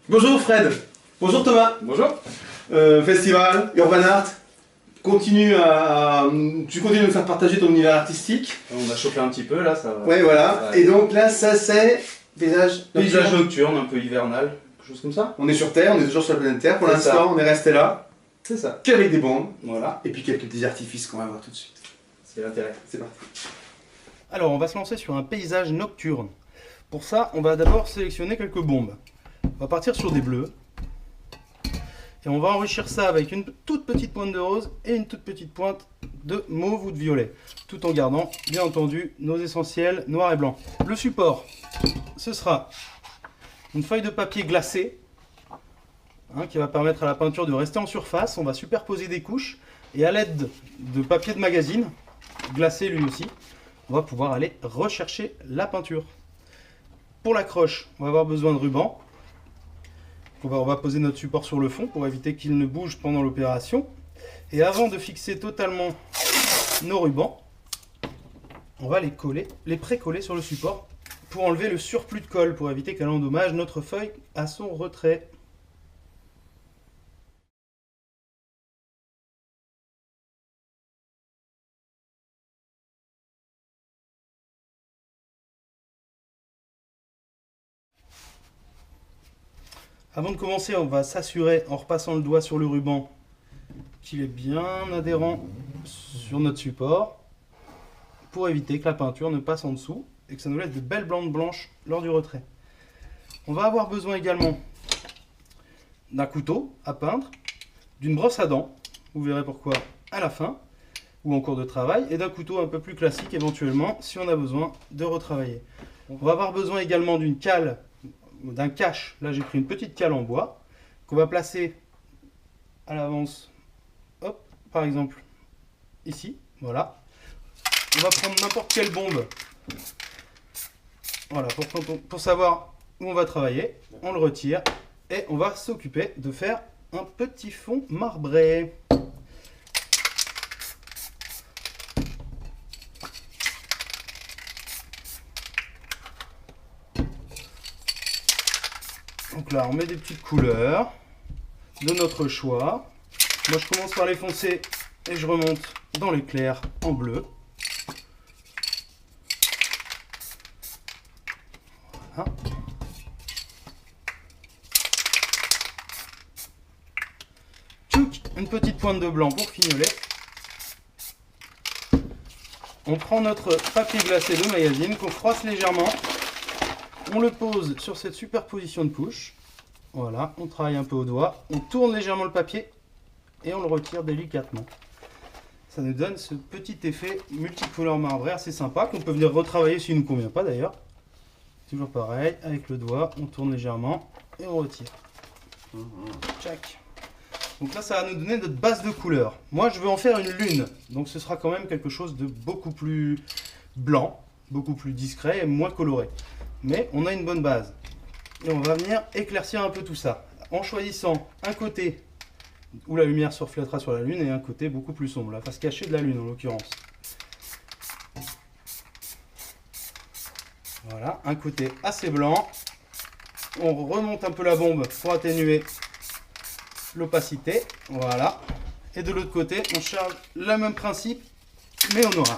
Bonjour Fred. Bonjour Thomas. Bonjour. Festival, Urban Art. Tu continues de nous faire partager ton univers artistique. On a chauffé un petit peu là, ça va. Ouais, voilà. Ouais. Et donc là, ça c'est paysage Nocturne, un peu hivernal, quelque chose comme ça. On est sur Terre, on est toujours sur la planète Terre. Pour C'est l'instant, ça. on est resté là, C'est ça. qu'avec des bombes. Voilà, Et puis quelques petits artifices qu'on va voir tout de suite. c'est l'intérêt. C'est parti. Alors, on va se lancer sur un paysage nocturne. Pour ça, on va d'abord sélectionner quelques bombes. On va partir sur des bleus. Et on va enrichir ça avec une toute petite pointe de rose et une toute petite pointe de mauve ou de violet. Tout en gardant, bien entendu, nos essentiels noir et blanc. Le support, ce sera une feuille de papier glacée qui va permettre à la peinture de rester en surface. On va superposer des couches et à l'aide de papier de magazine, glacé lui aussi, on va pouvoir aller rechercher la peinture. Pour l'accroche, on va avoir besoin de ruban. On va poser notre support sur le fond pour éviter qu'il ne bouge pendant l'opération. Et avant de fixer totalement nos rubans, on va les précoller sur le support pour enlever le surplus de colle, pour éviter qu'elle endommage notre feuille à son retrait. Avant de commencer, on va s'assurer en repassant le doigt sur le ruban qu'il est bien adhérent sur notre support pour éviter que la peinture ne passe en dessous et que ça nous laisse de belles bandes blanches lors du retrait. On va avoir besoin également d'un couteau à peindre, d'une brosse à dents, vous verrez pourquoi à la fin ou en cours de travail, et d'un couteau un peu plus classique éventuellement si on a besoin de retravailler. On va avoir besoin également d'une cale, d'un cache. Là j'ai pris une petite cale en bois qu'on va placer à l'avance, hop, par exemple ici, voilà. On va prendre n'importe quelle bombe, voilà, pour savoir où on va travailler. On le retire et on va s'occuper de faire un petit fond marbré. Donc là, on met des petites couleurs de notre choix. Moi, je commence par les foncés et je remonte dans les clairs en bleu. Voilà. Tchouk, une petite pointe de blanc pour fignoler. On prend notre papier glacé de magazine qu'on froisse légèrement. On le pose sur cette superposition de couches. Voilà, on travaille un peu au doigt. On tourne légèrement le papier et on le retire délicatement. Ça nous donne ce petit effet multicolore marbré assez sympa qu'on peut venir retravailler s'il ne nous convient pas d'ailleurs. Toujours pareil, avec le doigt, on tourne légèrement et on retire. Tchac. Donc là, ça va nous donner notre base de couleur. Moi, je veux en faire une lune. Donc ce sera quand même quelque chose de beaucoup plus blanc, beaucoup plus discret et moins coloré. Mais on a une bonne base. Et on va venir éclaircir un peu tout ça. En choisissant un côté où la lumière se reflètera sur la lune et un côté beaucoup plus sombre, la face cachée de la lune en l'occurrence. Voilà, un côté assez blanc. On remonte un peu la bombe pour atténuer l'opacité. Voilà. Et de l'autre côté, on charge le même principe, mais en noir.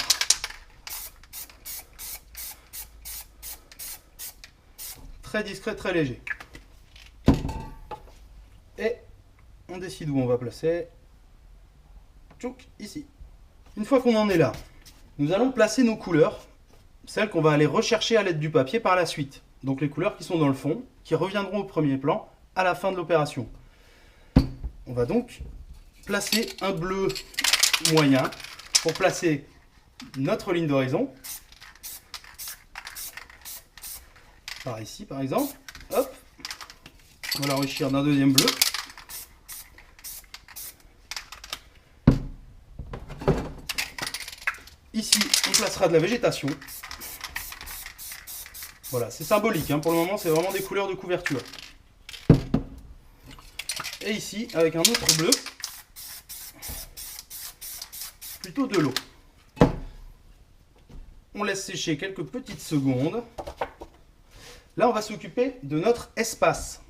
Très discret, très léger. Et on décide où on va placer. Tchouk, ici. Une fois qu'on en est là, nous allons placer nos couleurs, celles qu'on va aller rechercher à l'aide du papier par la suite. Donc les couleurs qui sont dans le fond, qui reviendront au premier plan à la fin de l'opération. On va donc placer un bleu moyen pour placer notre ligne d'horizon. Par ici par exemple, hop, on va l'enrichir d'un deuxième bleu. Ici, on placera de la végétation. Voilà, c'est symbolique, hein. Pour le moment c'est vraiment des couleurs de couverture. Et ici, avec un autre bleu, plutôt de l'eau. On laisse sécher quelques petites secondes. Là, on va s'occuper de notre espace.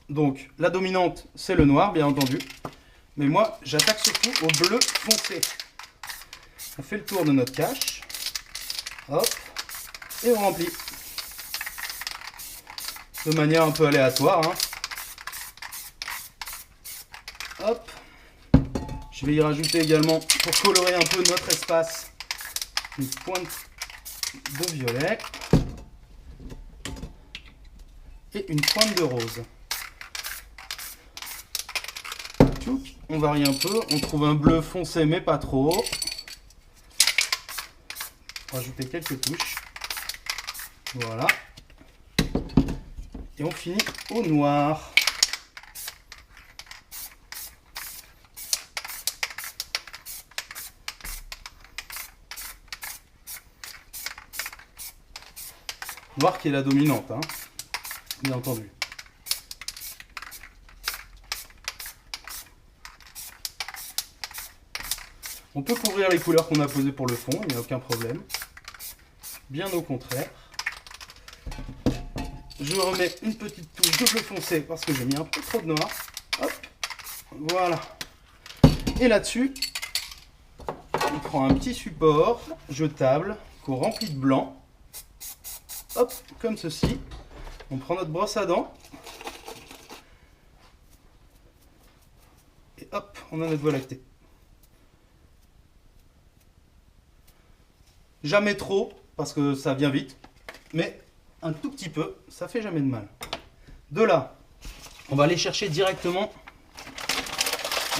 Donc la dominante c'est le noir bien entendu. Mais moi j'attaque surtout au bleu foncé. On fait le tour de notre cache. Hop. Et on remplit. De manière un peu aléatoire. Hein. Hop. Je vais y rajouter également, pour colorer un peu notre espace, une pointe de violet. Et une pointe de rose. On varie un peu, on trouve un bleu foncé mais pas trop. Rajouter quelques touches. Voilà. Et on finit au noir. Noir qui est la dominante, hein, bien entendu. On peut couvrir les couleurs qu'on a posées pour le fond, il n'y a aucun problème. Bien au contraire. Je remets une petite touche de bleu foncé parce que j'ai mis un peu trop de noir. Hop, voilà. Et là-dessus, on prend un petit support jetable qu'on remplit de blanc. Hop, comme ceci. On prend notre brosse à dents. Et hop, on a notre voie lactée. Jamais trop, parce que ça vient vite, mais un tout petit peu, ça fait jamais de mal. De là, on va aller chercher directement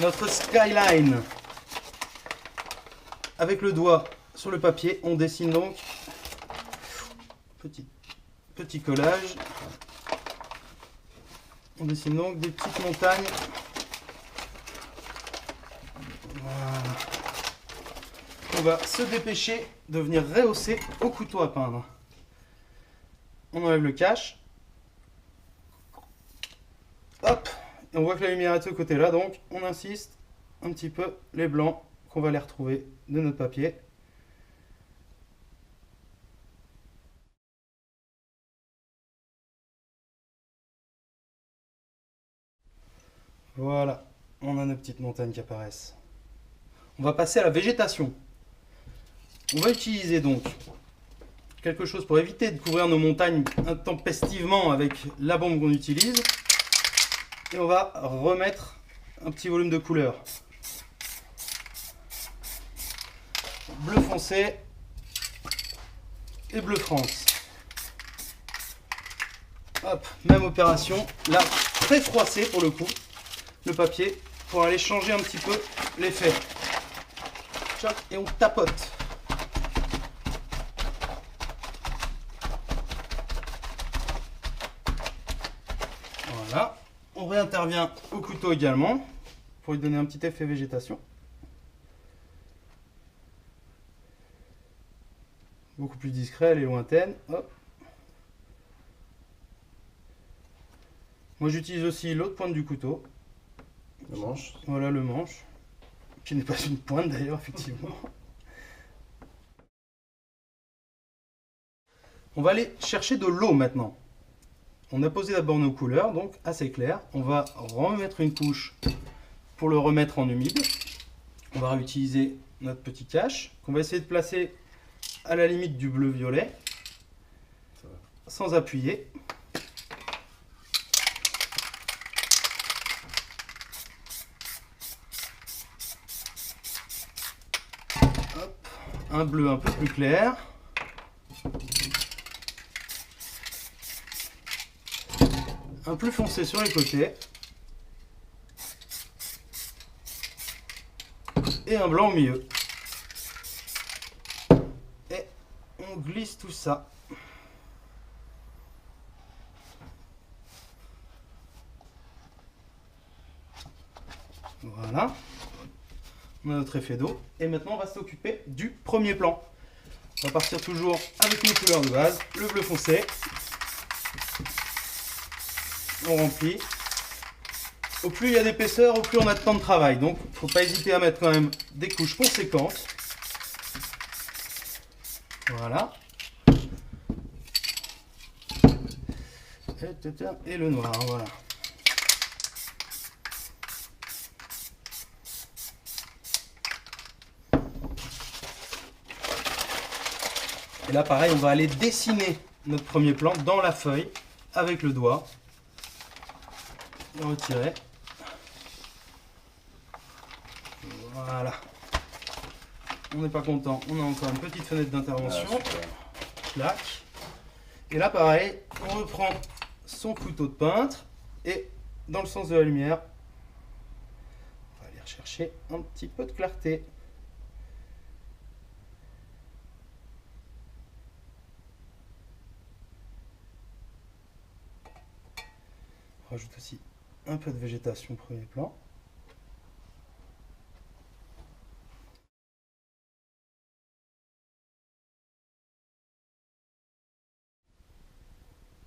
notre skyline. Avec le doigt sur le papier, on dessine donc petit collage. On dessine donc des petites montagnes. Voilà. On va se dépêcher de venir rehausser au couteau à peindre. On enlève le cache. Hop. Et on voit que la lumière est de ce côté-là, donc on insiste un petit peu les blancs qu'on va les retrouver de notre papier. Voilà, on a nos petites montagnes qui apparaissent. On va passer à la végétation. On va utiliser donc quelque chose pour éviter de couvrir nos montagnes intempestivement avec la bombe qu'on utilise. Et on va remettre un petit volume de couleur. Bleu foncé et bleu France. Hop, même opération. Là, très froissé pour le coup, le papier, pour aller changer un petit peu l'effet. Et on tapote. Voilà. On réintervient au couteau également pour lui donner un petit effet végétation. Beaucoup plus discret, elle est lointaine. Hop. Moi j'utilise aussi l'autre pointe du couteau. Le manche. Voilà le manche. Qui n'est pas une pointe d'ailleurs, effectivement. On va aller chercher de l'eau maintenant. On a posé d'abord nos couleurs, donc assez clair. On va remettre une couche pour le remettre en humide. On va réutiliser notre petit cache qu'on va essayer de placer à la limite du bleu-violet, sans appuyer. Hop, un bleu un peu plus clair. Un plus foncé sur les côtés. Et un blanc au milieu. Et on glisse tout ça. Voilà. On a notre effet d'eau. Et maintenant on va s'occuper du premier plan. On va partir toujours avec nos couleurs de base. Le bleu foncé. On remplit. Au plus il y a d'épaisseur, au plus on a de temps de travail. Donc il ne faut pas hésiter à mettre quand même des couches conséquentes. Voilà. Et le noir, voilà. Puis là, pareil, on va aller dessiner notre premier plan dans la feuille avec le doigt. Et retirer. Voilà. On n'est pas content. On a encore une petite fenêtre d'intervention. Clac. Et là, pareil, on reprend son couteau de peintre et dans le sens de la lumière, on va aller rechercher un petit peu de clarté. On rajoute aussi un peu de végétation au premier plan.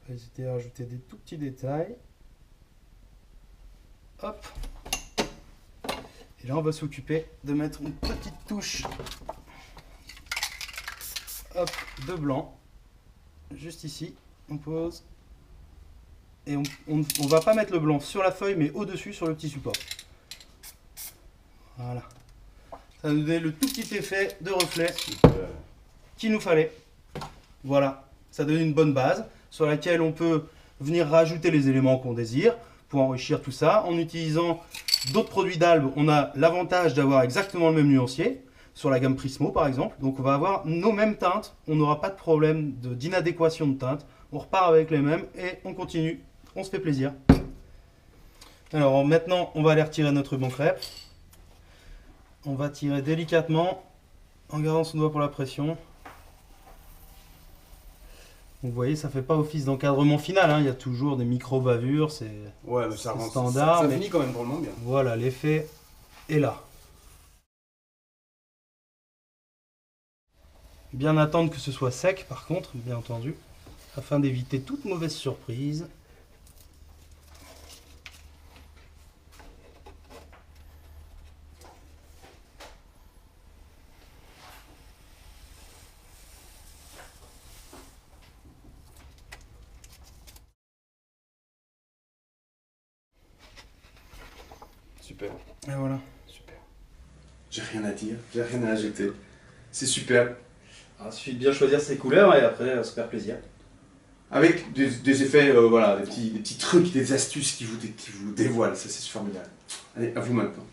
Pas hésiter à rajouter des tout petits détails. Hop. Et là, on va s'occuper de mettre une petite touche, hop, de blanc. Juste ici, on pose. Et on va pas mettre le blanc sur la feuille, mais au-dessus, sur le petit support. Voilà. Ça va nous donner le tout petit effet de reflet qu'il nous fallait. Voilà. Ça donne une bonne base sur laquelle on peut venir rajouter les éléments qu'on désire pour enrichir tout ça. En utilisant d'autres produits d'Albe, on a l'avantage d'avoir exactement le même nuancier, sur la gamme Prismo par exemple. Donc on va avoir nos mêmes teintes, on n'aura pas de problème d'inadéquation de teintes. On repart avec les mêmes et on continue, on se fait plaisir. Alors maintenant, on va aller retirer notre ruban crêpe. On va tirer délicatement en gardant son doigt pour la pression. Vous voyez, ça fait pas office d'encadrement final, hein. Il y a toujours des micro-bavures, c'est Ouais, mais ça rend standard. Ça mais finit quand même drôlement bien. voilà, l'effet est là. Bien attendre que ce soit sec, par contre, bien entendu, afin d'éviter toute mauvaise surprise. Super, Et voilà. super. J'ai rien à dire, j'ai rien à ajouter. C'est super. Il suffit de bien choisir ses couleurs et après se faire plaisir. Avec des effets, voilà, des petits trucs, des astuces qui vous dévoilent, ça c'est formidable. Allez, à vous maintenant.